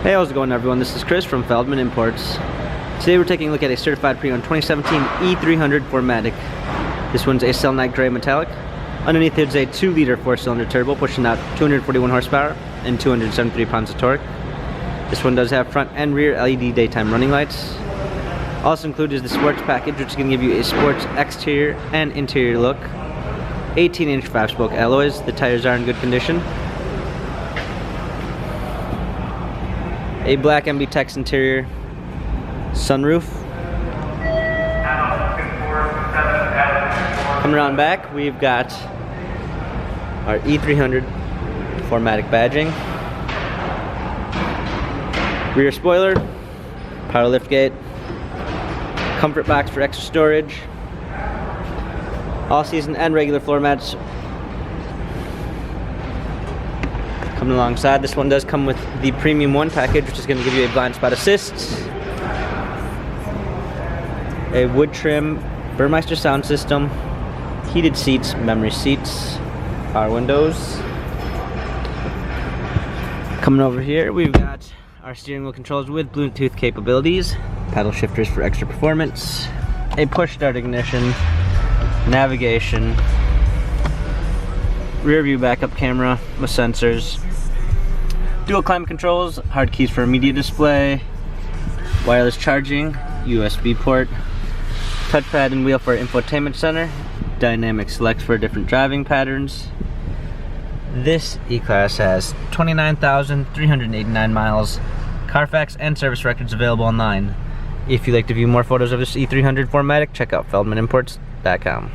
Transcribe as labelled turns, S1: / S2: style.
S1: Hey, how's it going everyone? This is Chris from Feldmann Imports. Today we're taking a look at a certified pre-owned 2017 E300 4MATIC. This one's a Selenite gray metallic. Underneath it's a 2-liter 4-cylinder turbo pushing out 241 horsepower and 273 pounds of torque. This one does have front and rear LED daytime running lights. Also included is the sports package, which is going to give you a sports exterior and interior look. 18-inch 5-spoke alloys. The tires are in good condition. A black MB Tex interior, sunroof. Coming around back, we've got our E300 4MATIC badging. Rear spoiler, power liftgate, comfort box for extra storage, all-season and regular floor mats. Coming alongside, this one does come with the Premium 1 package, which is going to give you a blind spot assist, a wood trim Burmeister sound system, heated seats, memory seats, power windows. Coming over here, we've got our steering wheel controls with Bluetooth capabilities, paddle shifters for extra performance, a push start ignition, navigation, rear view backup camera with sensors, dual climate controls, hard keys for a media display, wireless charging, USB port, touchpad and wheel for infotainment center, dynamic select for different driving patterns. This E-Class has 29,389 miles, Carfax and service records available online. If you'd like to view more photos of this E300 4MATIC, check out feldmanimports.com.